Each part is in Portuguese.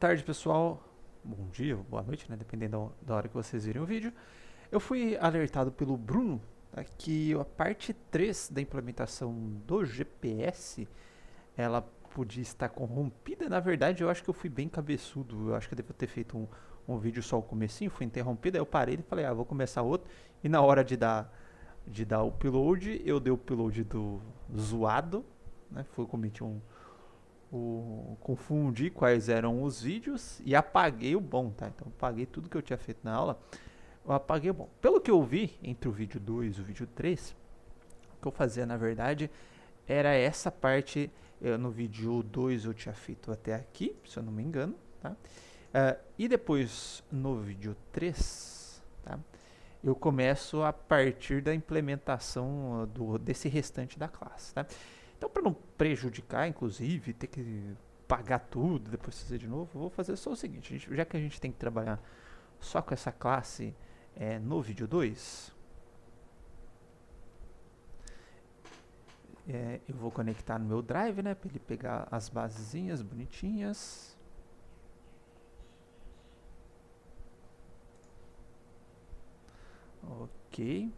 tarde, pessoal. Bom dia, boa noite, né? Dependendo da hora que vocês virem o vídeo. Eu fui alertado pelo Bruno, tá, que a parte 3 da implementação do GPS, ela podia estar corrompida. Na verdade, eu acho que eu fui bem cabeçudo. Eu acho que eu devo ter feito um vídeo só o comecinho, fui interrompido. Aí eu parei e falei, vou começar outro. E na hora de dar o upload, eu dei o upload do zoado, né? Foi cometi confundi quais eram os vídeos e apaguei o bom, tá? Então apaguei tudo que eu tinha feito na aula, eu apaguei o bom. Pelo que eu vi entre o vídeo 2 e o vídeo 3, o que eu fazia na verdade era essa parte. No vídeo 2 eu tinha feito até aqui, se eu não me engano, tá? E depois no vídeo 3, tá? Eu começo a partir da implementação desse restante da classe, tá? Então, para não prejudicar, inclusive, ter que pagar tudo, depois fazer de novo, eu vou fazer só o seguinte, já que a gente tem que trabalhar só com essa classe no vídeo 2, eu vou conectar no meu Drive, né, para ele pegar as basezinhas bonitinhas. Ok.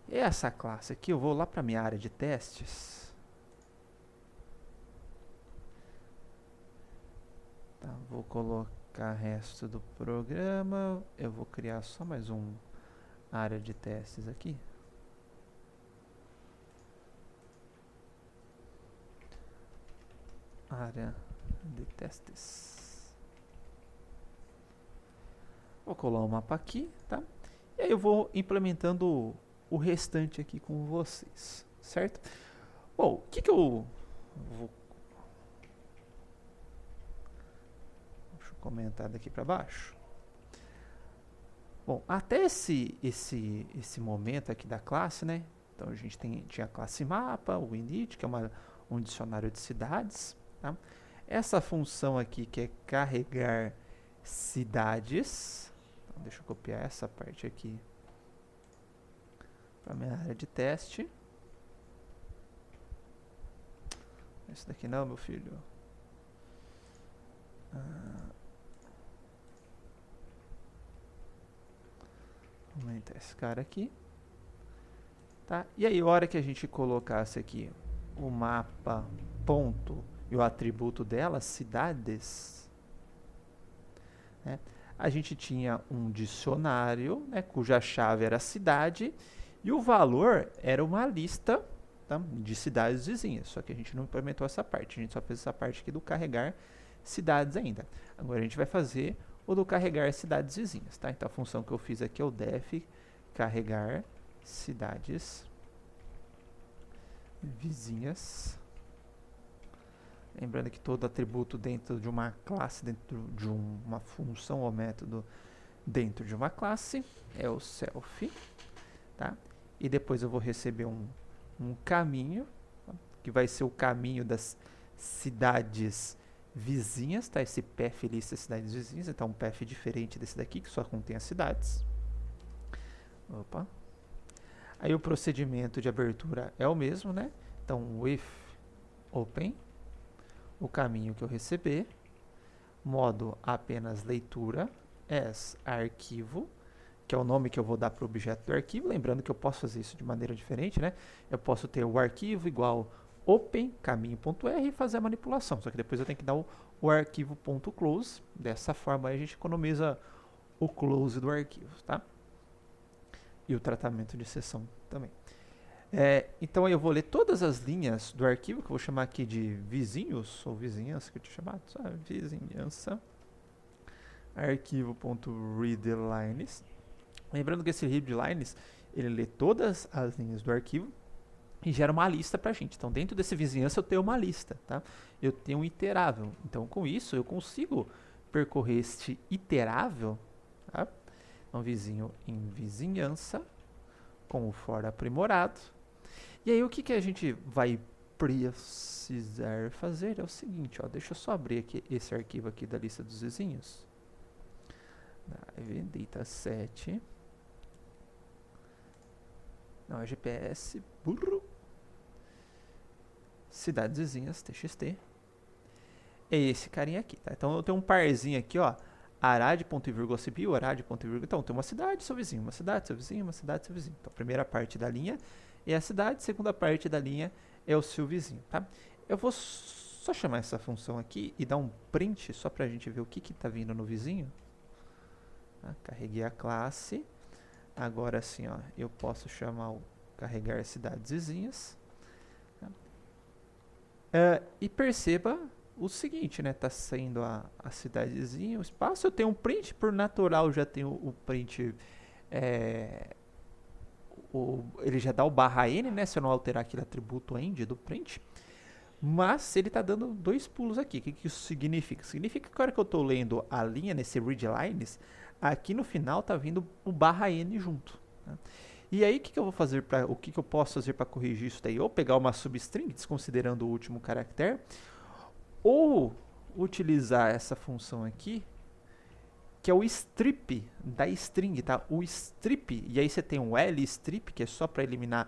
E essa classe aqui, eu vou lá para minha área de testes. Tá, vou colocar resto do programa. Eu vou criar só mais uma área de testes aqui. Área de testes. Vou colar o mapa aqui, tá? E aí eu vou implementando o restante aqui com vocês, certo? Bom, o que eu vou... Deixa eu comentar daqui para baixo. Bom, até esse momento aqui da classe, né? Então a gente tinha a classe mapa, o init, que é um dicionário de cidades, tá? Essa função aqui que é carregar cidades. Então, deixa eu copiar essa parte aqui para minha área de teste. Esse daqui não, meu filho. Vou aumentar esse cara aqui. Tá? E aí, a hora que a gente colocasse aqui o mapa ponto e o atributo dela, cidades, né? A gente tinha um dicionário, né, cuja chave era cidade, e o valor era uma lista, tá, de cidades vizinhas. Só que a gente não implementou essa parte, a gente só fez essa parte aqui do carregar cidades ainda. Agora a gente vai fazer o do carregar cidades vizinhas, tá? Então a função que eu fiz aqui é o def carregar cidades vizinhas. Lembrando que todo atributo dentro de uma classe, dentro de uma função ou método dentro de uma classe é o self, tá? E depois eu vou receber um caminho, tá? Que vai ser o caminho das cidades vizinhas, tá? Esse path lista cidades vizinhas, então um path diferente desse daqui, que só contém as cidades. Opa. Aí o procedimento de abertura é o mesmo, né? Então, with open, o caminho que eu receber, modo apenas leitura, as arquivo, que é o nome que eu vou dar para o objeto do arquivo. Lembrando que eu posso fazer isso de maneira diferente, né? Eu posso ter o arquivo igual open caminho.r e fazer a manipulação. Só que depois eu tenho que dar o arquivo.close. Dessa forma aí a gente economiza o close do arquivo, tá? E o tratamento de sessão também. Então aí eu vou ler todas as linhas do arquivo, que eu vou chamar aqui de vizinhos, ou vizinhança, que eu tinha chamado, sabe? Vizinhança, arquivo.readlines. Lembrando que esse readlines, ele lê todas as linhas do arquivo e gera uma lista pra gente. Então dentro desse vizinhança eu tenho uma lista, tá? Eu tenho um iterável. Então com isso eu consigo percorrer este iterável, tá? Então vizinho em vizinhança, com o for aprimorado. E aí o que a gente vai precisar fazer é o seguinte, ó, deixa eu só abrir aqui esse arquivo aqui da lista dos vizinhos. Dataset. Não, é GPS, burro. Cidades vizinhas, txt. é esse carinha aqui, tá? Então eu tenho um parzinho aqui, ó, Arad, ponto e vírgula Sibiu, Arad, ponto e vírgula. Então tem uma cidade, seu vizinho, uma cidade, seu vizinho, uma cidade, seu vizinho. Então a primeira parte da linha é a cidade, segunda parte da linha é o seu vizinho, tá? Eu vou só chamar essa função aqui e dar um print só pra gente ver o que tá vindo no vizinho. Tá? Carreguei a classe. Agora sim, ó, eu posso chamar o carregar cidades vizinhas. Tá? E perceba o seguinte, né? Tá saindo a cidadezinha, o espaço. Eu tenho um print, por natural já tenho o print. Ele já dá o /n, né? Se eu não alterar aquele atributo end do print. Mas ele está dando 2 pulos aqui. O que isso significa? Significa que a hora que eu estou lendo a linha nesse readlines, aqui no final está vindo o /n junto. Tá? E aí o que eu vou fazer o que eu posso fazer para corrigir isso daí? Ou pegar uma substring, desconsiderando o último caractere, ou utilizar essa função aqui, que é o strip da string, tá? O strip, e aí você tem o lstrip, que é só para eliminar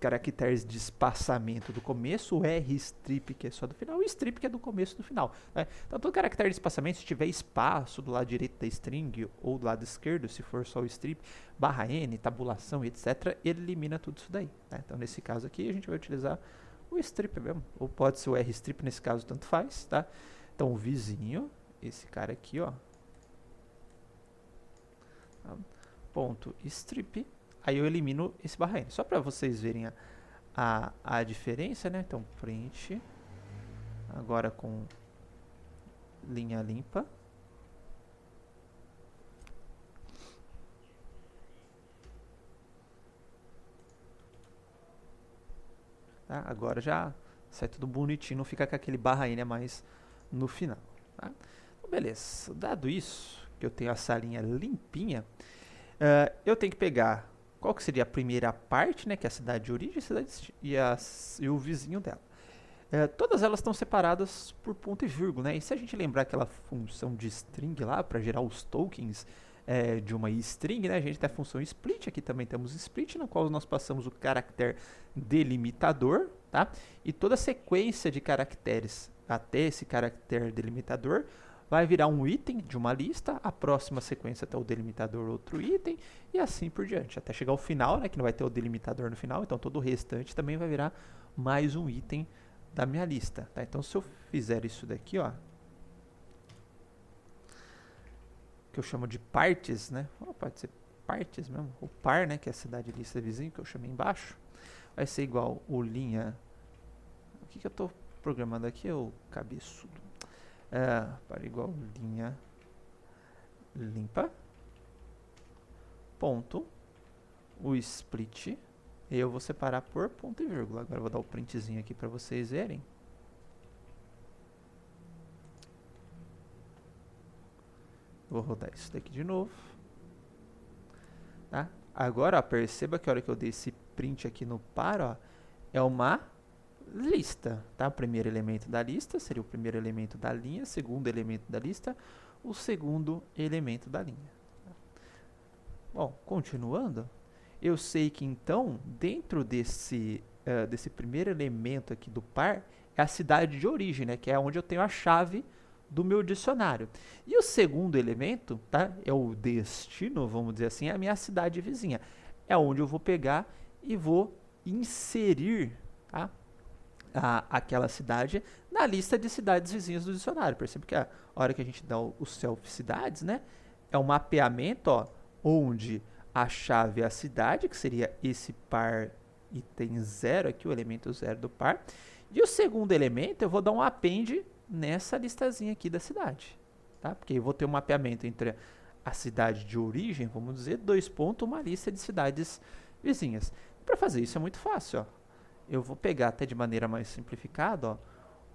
caracteres de espaçamento do começo, o rstrip, que é só do final, o strip, que é do começo e do final. Né? Então, todo caractere de espaçamento, se tiver espaço do lado direito da string ou do lado esquerdo, se for só o strip, /n, tabulação, etc., ele elimina tudo isso daí. Tá? Então, nesse caso aqui, a gente vai utilizar o strip mesmo, ou pode ser o rstrip, nesse caso, tanto faz. Tá? Então, o vizinho, esse cara aqui, ó, ponto strip, aí eu elimino esse /n, só para vocês verem a diferença, né? Então, print, agora com linha limpa. Tá? Agora já sai tudo bonitinho, não fica com aquele /n a mais no final. Tá? Então, beleza, dado isso, que eu tenho essa linha limpinha, eu tenho que pegar qual que seria a primeira parte, né, que é a cidade de origem e o vizinho dela. Todas elas estão separadas por ponto e vírgula, né? E se a gente lembrar aquela função de string lá para gerar os tokens de uma string, né? A gente tem a função split, aqui também temos split, na qual nós passamos o caractere delimitador, tá? E toda a sequência de caracteres até esse caractere delimitador vai virar um item de uma lista, a próxima sequência até o delimitador outro item, e assim por diante, até chegar ao final, né, que não vai ter o delimitador no final, então todo o restante também vai virar mais um item da minha lista. Tá? Então se eu fizer isso daqui, ó, que eu chamo de partes, né, pode ser partes mesmo, o par, né, que é a cidade lista vizinho, que eu chamei embaixo, vai ser igual o linha, o que eu estou programando aqui, é o cabeçudo. Para igual linha limpa, ponto, o split, e eu vou separar por ponto e vírgula. Agora eu vou dar o printzinho aqui para vocês verem. Vou rodar isso daqui de novo. Tá? Agora, ó, perceba que a hora que eu dei esse print aqui no par, ó, é uma lista, tá? O primeiro elemento da lista seria o primeiro elemento da linha, segundo elemento da lista, o segundo elemento da linha. Bom, continuando, eu sei que então, dentro desse primeiro elemento aqui do par, é a cidade de origem, né? Que é onde eu tenho a chave do meu dicionário. E o segundo elemento, tá? É o destino, vamos dizer assim, é a minha cidade vizinha. É onde eu vou pegar e vou inserir, tá? Aquela cidade na lista de cidades vizinhas do dicionário. Percebe que a hora que a gente dá o self cidades, né, é um mapeamento, ó, onde a chave é a cidade, que seria esse par item 0 aqui, o elemento 0 do par. E o segundo elemento eu vou dar um append nessa listazinha aqui da cidade, tá? Porque eu vou ter um mapeamento entre a cidade de origem, vamos dizer, uma lista de cidades vizinhas. Para fazer isso é muito fácil, ó. Eu vou pegar até de maneira mais simplificada, ó,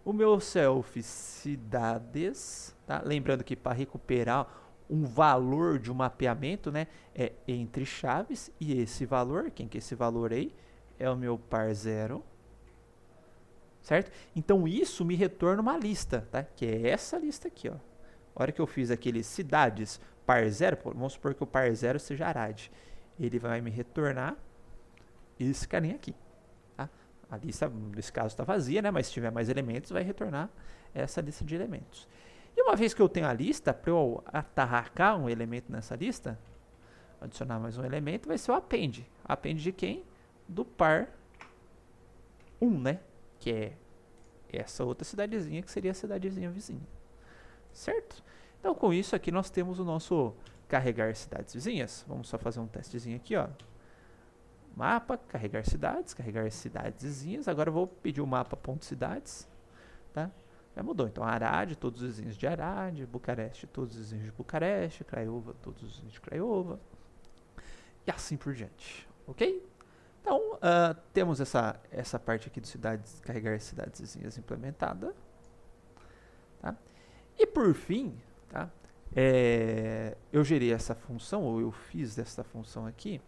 o meu self cidades, tá? Lembrando que para recuperar um valor de um mapeamento, né, é entre chaves, e esse valor, quem que é esse valor aí? É o meu par 0, certo? Então isso me retorna uma lista, tá? Que é essa lista aqui, ó. A hora que eu fiz aquele cidades par 0, vamos supor que o par 0 seja Arad, ele vai me retornar esse carinha aqui. A lista, nesse caso, está vazia, né? Mas se tiver mais elementos, vai retornar essa lista de elementos. E uma vez que eu tenho a lista, para eu atarracar um elemento nessa lista, adicionar mais um elemento, vai ser o append. Append de quem? Do par 1, né? Que é essa outra cidadezinha, que seria a cidadezinha vizinha. Certo? Então, com isso aqui, nós temos o nosso carregar cidades vizinhas. Vamos só fazer um testezinho aqui, ó. Mapa, carregar cidades vizinhas. Agora eu vou pedir o mapa.cidades, tá? Já mudou. Então, Arad, todos os vizinhos de Arad, Bucareste, todos os vizinhos de Bucareste, Craiova, todos os vizinhos de Craiova, e assim por diante, ok? Então, temos essa parte aqui de cidades, carregar cidades vizinhas implementada, tá? E por fim, tá? Eu gerei essa função, ou eu fiz dessa função aqui,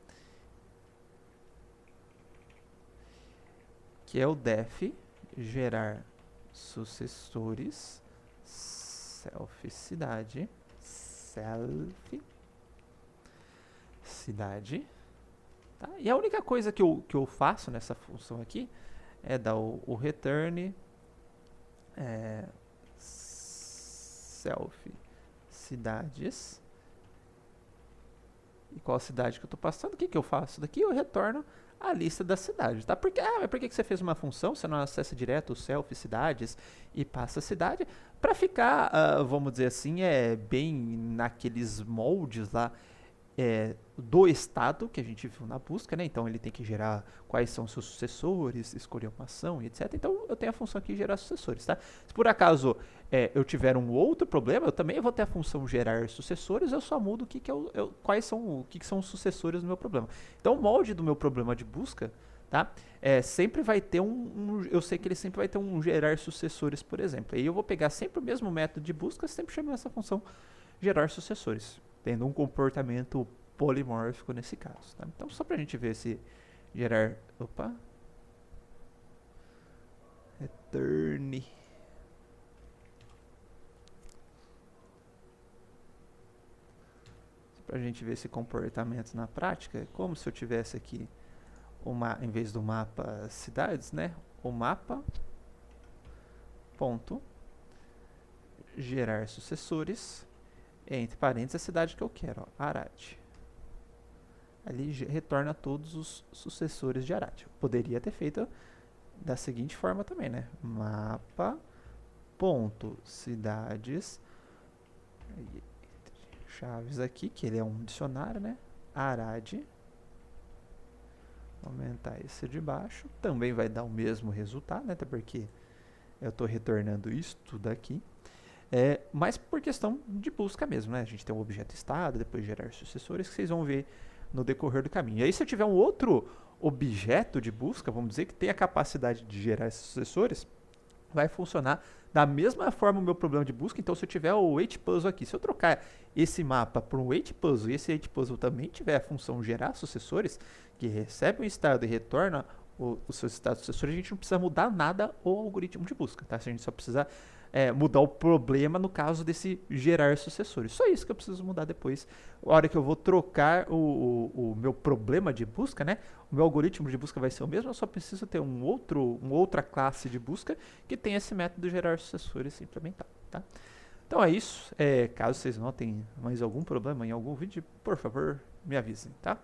que é o def gerar sucessores self cidade, tá? E a única coisa que eu faço nessa função aqui é dar o return self cidades. E qual cidade que eu estou passando? O que eu faço? Daqui eu retorno a lista da cidade, tá? Porque, mas por que você fez uma função? Você não acessa direto o self cidades e passa a cidade? Para ficar, vamos dizer assim, bem naqueles moldes lá do estado que a gente viu na busca, né? Então ele tem que gerar quais são seus sucessores, escolher uma ação e etc. Então eu tenho a função aqui de gerar sucessores, tá? Se por acaso eu tiver um outro problema, eu também vou ter a função gerar sucessores, eu só mudo quais são, o que são os sucessores do meu problema. Então o molde do meu problema de busca, tá? Sempre vai ter eu sei que ele sempre vai ter um gerar sucessores, por exemplo. Aí eu vou pegar sempre o mesmo método de busca, sempre chamando essa função gerar sucessores, tendo um comportamento polimórfico nesse caso, tá? Então só pra gente ver se gerar, return pra gente ver esse comportamento na prática, é como se eu tivesse aqui em vez do mapa cidades, né? O mapa ponto gerar sucessores, entre parênteses a cidade que eu quero, ó, Arad. Ali retorna todos os sucessores de Arad. Eu poderia ter feito da seguinte forma também, né? Mapa ponto cidades, chaves aqui, que ele é um dicionário, né? Arad. Vou aumentar esse de baixo. Também vai dar o mesmo resultado, né? Até porque eu estou retornando isso daqui. Mas por questão de busca mesmo, né? A gente tem um objeto estado, depois gerar sucessores, que vocês vão ver no decorrer do caminho. E aí, se eu tiver um outro objeto de busca, vamos dizer, que tem a capacidade de gerar esses sucessores, vai funcionar da mesma forma o meu problema de busca. Então, se eu tiver o H-Puzzle aqui, se eu trocar esse mapa por um H-Puzzle e esse H-Puzzle também tiver a função gerar sucessores, que recebe um estado e retorna os seus estados sucessores, a gente não precisa mudar nada o algoritmo de busca, tá? A gente só precisa mudar o problema no caso desse gerar sucessores. Só isso que eu preciso mudar depois. A hora que eu vou trocar o meu problema de busca, né? O meu algoritmo de busca vai ser o mesmo, eu só preciso ter uma outra classe de busca que tem esse método gerar sucessores implementado, tá? Então é isso. Caso vocês notem mais algum problema em algum vídeo, por favor, me avisem, tá?